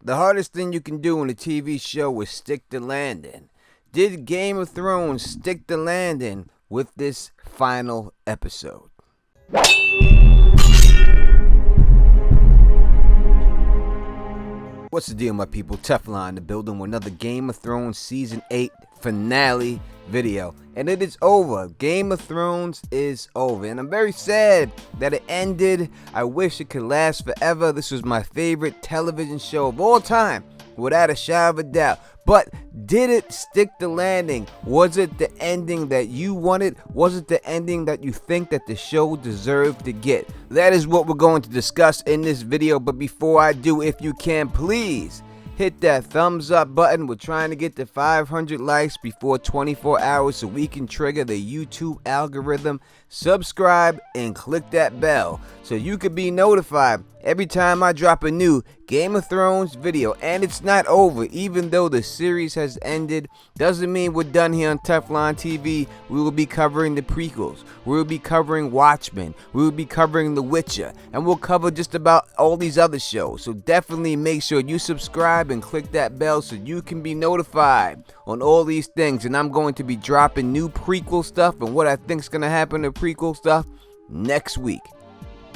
The hardest thing you can do in a TV show is stick the landing. Did Game of Thrones stick the landing with this final episode? What's the deal, my people? Teflon in the building with another Game of Thrones Season 8 finale video. And it is over. Game of Thrones is over. And I'm very sad that it ended. I wish it could last forever. This was my favorite television show of all time, without a shadow of a doubt. But did it stick the landing? Was it the ending that you wanted? Was it the ending that you think that the show deserved to get? That is what we're going to discuss in this video. But before I do, if you can, please hit that thumbs up button. We're trying to get to 500 likes before 24 hours so we can trigger the YouTube algorithm. Subscribe and click that bell so you can be notified every time I drop a new Game of Thrones video. And it's not over. Even though the series has ended, doesn't mean we're done here on Teflon TV. We will be covering the prequels. We will be covering Watchmen. We will be covering The Witcher. And we'll cover just about all these other shows. So definitely make sure you subscribe and click that bell so you can be notified on all these things. And I'm going to be dropping new prequel stuff and what I think is going to happen to prequel stuff next week.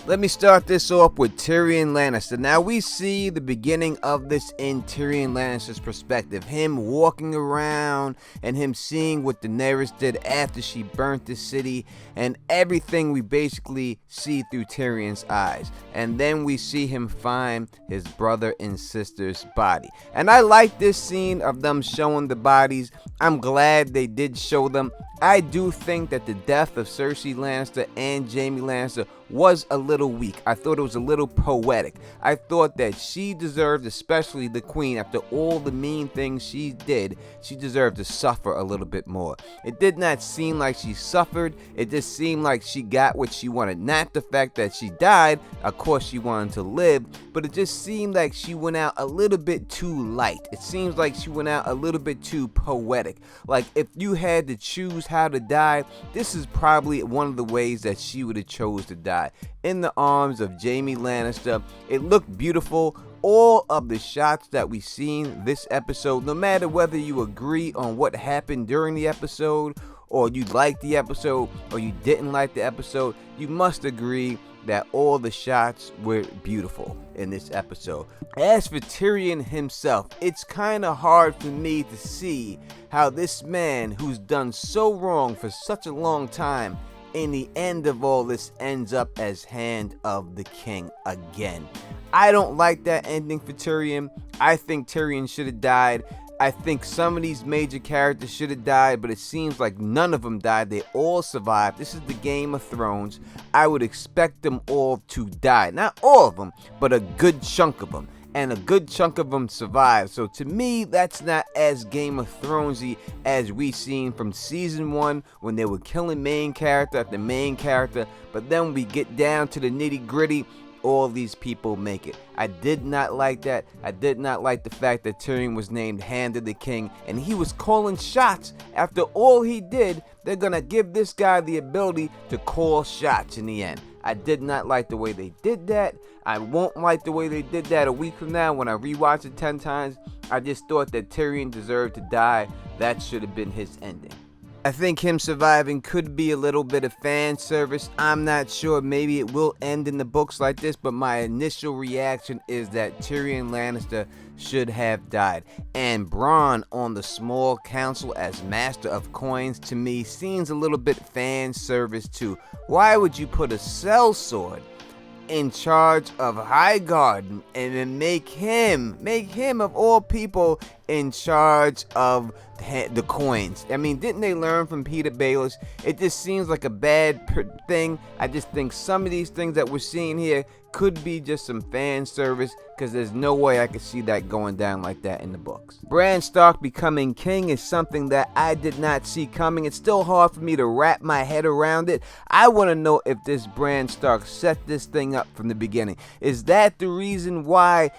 Let me start this off with Tyrion Lannister. Now we see the beginning of this in Tyrion Lannister's perspective. Him walking around and him seeing what Daenerys did after she burnt the city, and everything we basically see through Tyrion's eyes. And then we see him find his brother and sister's body. And I like this scene of them showing the bodies. I'm glad they did show them. I do think that the death of Cersei Lannister and Jaime Lannister was a little weak. I thought it was a little poetic. I thought that she deserved, especially the queen, after all the mean things she did, she deserved to suffer a little bit more. It did not seem like she suffered. It just seemed like she got what she wanted. Not the fact that she died. Of course she wanted to live, but it just seemed like she went out a little bit too light. It seems like she went out a little bit too poetic. Like, if you had to choose how to die, this is probably one of the ways that she would have chose to die. In the arms of Jaime Lannister. It looked beautiful. All of the shots that we've seen this episode, no matter whether you agree on what happened during the episode, or you liked the episode, or you didn't like the episode, you must agree that all the shots were beautiful in this episode. As for Tyrion himself, it's kind of hard for me to see how this man who's done so wrong for such a long time, in the end of all this, ends up as Hand of the King again. I don't like that ending for Tyrion. I think Tyrion should have died. I think some of these major characters should have died, but it seems like none of them died. They all survived. This is the Game of Thrones. I would expect them all to die. Not all of them, but a good chunk of them. And a good chunk of them survived. So to me, that's not as Game of Thronesy as we seen from season 1 when they were killing main character after main character. But then we get down to the nitty gritty. All these people make it. I did not like that. I did not like the fact that Tyrion was named Hand of the King and he was calling shots. After all he did, they're gonna give this guy the ability to call shots in the end. I did not like the way they did that. I won't like the way they did that a week from now when I rewatch it 10 times. I just thought that Tyrion deserved to die. That should have been his ending. I think him surviving could be a little bit of fan service. I'm not sure. Maybe it will end in the books like this, but my initial reaction is that Tyrion Lannister should have died. And Bronn on the small council as master of coins, to me, seems a little bit fan service too. Why would you put a sellsword in charge of Highgarden and then make him of all people in charge of the coins? I mean, didn't they learn from Peter Baelish? It just seems like a bad thing. I just think some of these things that we're seeing here could be just some fan service, because there's no way I could see that going down like that in the books. Bran Stark becoming king is something that I did not see coming. It's still hard for me to wrap my head around it. I want to know if this Bran Stark set this thing up from the beginning. Is that the reason why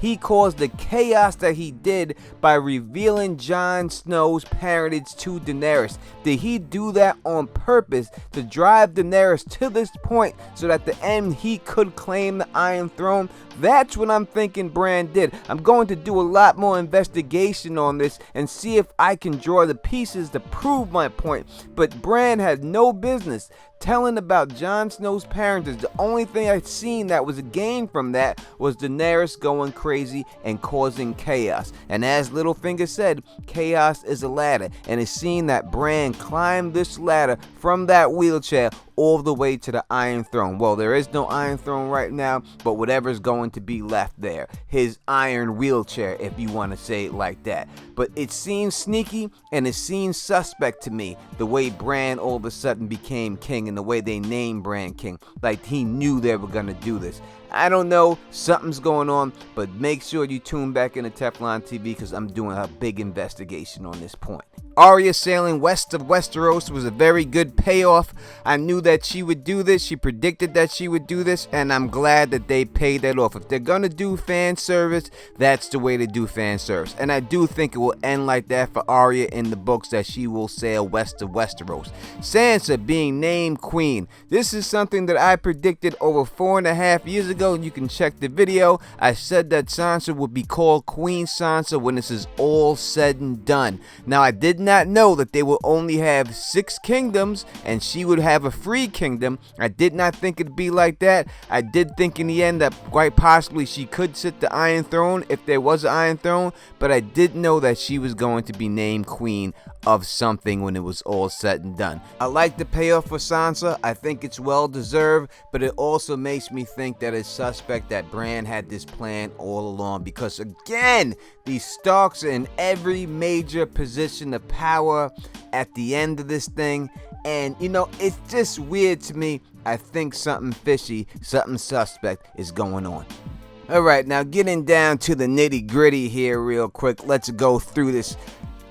he caused the chaos that he did by revealing Jon Snow's parentage to Daenerys? Did he do that on purpose to drive Daenerys to this point so that at the end he could claim the Iron Throne? That's what I'm thinking Bran did. I'm going to do a lot more investigation on this and see if I can draw the pieces to prove my point. But Bran had no business telling about Jon Snow's parentage. The only thing I'd seen that was a gain from that was Daenerys going crazy and causing chaos. And as Littlefinger said, chaos is a ladder. And it's seen that Bran climbed this ladder from that wheelchair all the way to the Iron Throne. Well, there is no Iron Throne right now, but whatever's going to be left there. His iron wheelchair, if you want to say it like that. But it seems sneaky and it seems suspect to me, the way Bran all of a sudden became king and the way they named Bran king. Like he knew they were going to do this. I don't know, something's going on, but make sure you tune back into Teflon TV because I'm doing a big investigation on this point. Arya sailing west of Westeros was a very good payoff. I knew that she would do this. She predicted that she would do this, and I'm glad that they paid that off. If they're gonna do fan service, that's the way to do fan service. And I do think it will end like that for Arya in the books, that she will sail west of Westeros. Sansa being named queen. This is something that I predicted over 4.5 years ago, and you can check the video. I said that Sansa would be called Queen Sansa when this is all said and done. Now, I did not know that they will only have 6 kingdoms and she would have a free kingdom. I did not think it'd be like that. I did think in the end that quite possibly she could sit the Iron Throne if there was an Iron Throne, but I didn't know that she was going to be named queen of something when it was all said and done. I like the payoff for Sansa. I think it's well deserved, but it also makes me think that it's suspect that Bran had this plan all along, because again, these Starks are in every major position of power at the end of this thing, and you know, it's just weird to me. I think something fishy, something suspect is going on. Alright, now getting down to the nitty gritty here real quick, let's go through this.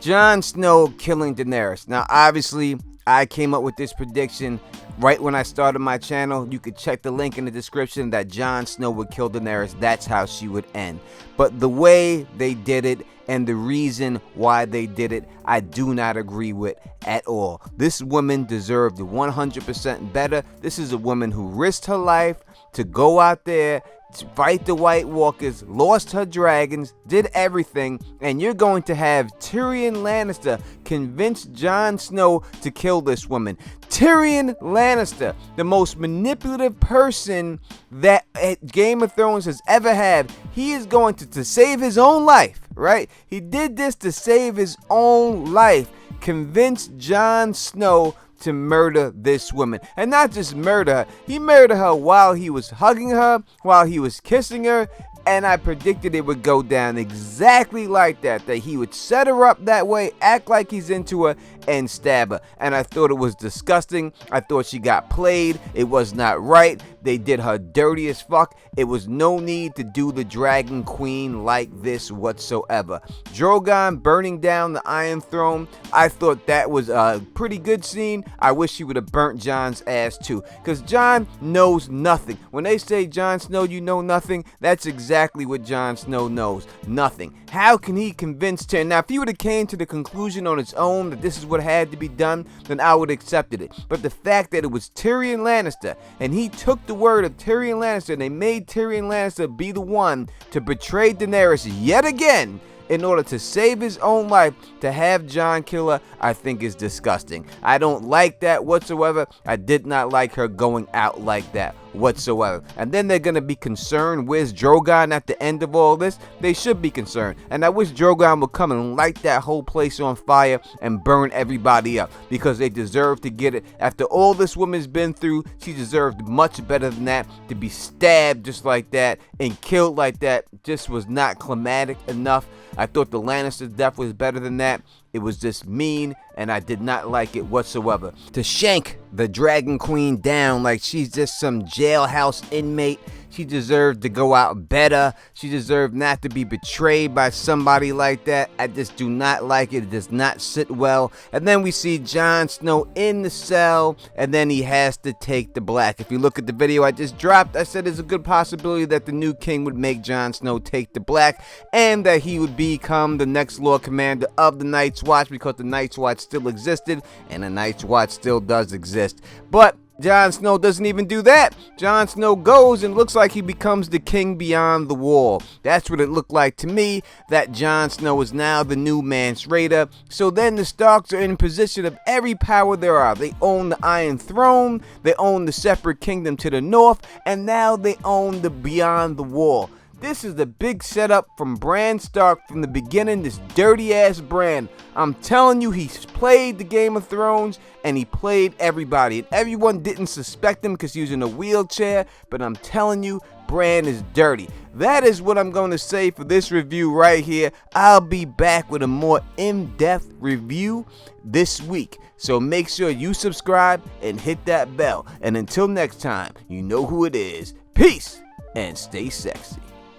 Jon Snow killing Daenerys. Now, obviously, I came up with this prediction right when I started my channel. You could check the link in the description that Jon Snow would kill Daenerys. That's how she would end. But the way they did it and the reason why they did it, I do not agree with at all. This woman deserved 100% better. This is a woman who risked her life to go out there, to fight the White Walkers, lost her dragons, did everything, and you're going to have Tyrion Lannister convince Jon Snow to kill this woman. Tyrion Lannister, the most manipulative person that Game of Thrones has ever had, he is going to save his own life, right? He did this to save his own life, convince Jon Snow to murder this woman. And not just murder her, he murdered her while he was hugging her, while he was kissing her, and I predicted it would go down exactly like that, that he would set her up that way, act like he's into her, and stab her. And I thought it was disgusting. I thought she got played. It was not right. They did her dirty as fuck. It was no need to do the Dragon Queen like this whatsoever. Drogon burning down the Iron Throne, I thought that was a pretty good scene. I wish he would have burnt Jon's ass too, because Jon knows nothing. When they say, Jon Snow, you know nothing, that's exactly what Jon Snow knows. Nothing. How can he convince Tyrion? Now, if he would have came to the conclusion on his own that this is what had to be done, then I would have accepted it. But the fact that it was Tyrion Lannister, and he took the word of Tyrion Lannister, and they made Tyrion Lannister be the one to betray Daenerys yet again in order to save his own life, to have Jon kill her, I think is disgusting. I don't like that whatsoever. I did not like her going out like that whatsoever. And then they're going to be concerned, where's Drogon at the end of all this? They should be concerned. And I wish Drogon would come and light that whole place on fire and burn everybody up, because they deserve to get it. After all this woman's been through, she deserved much better than that. To be stabbed just like that and killed like that just was not climatic enough. I thought the Lannister's death was better than that. It was just mean, and I did not like it whatsoever. To shank the Dragon Queen down like she's just some jailhouse inmate, She deserved to go out better. She deserved not to be betrayed by somebody like that. I just do not like it. It does not sit well. And then we see Jon Snow in the cell, and then he has to take the black. If you look at the video I just dropped, I said there's a good possibility that the new king would make Jon Snow take the black, and that he would become the next Lord Commander of the Night's Watch, because the Night's Watch still existed, and the Night's Watch still does exist. But Jon Snow doesn't even do that. Jon Snow goes and looks like he becomes the king beyond the wall. That's what it looked like to me, that Jon Snow is now the new Mance Rayder. So then the Starks are in position of every power there are. They own the Iron Throne, they own the separate kingdom to the north, and now they own the beyond the wall. This is the big setup from Bran Stark from the beginning, this dirty ass Bran. I'm telling you, he's played the Game of Thrones, and he played everybody. And everyone didn't suspect him because he was in a wheelchair, but I'm telling you, Bran is dirty. That is what I'm going to say for this review right here. I'll be back with a more in-depth review this week. So make sure you subscribe and hit that bell. And until next time, you know who it is. Peace and stay sexy.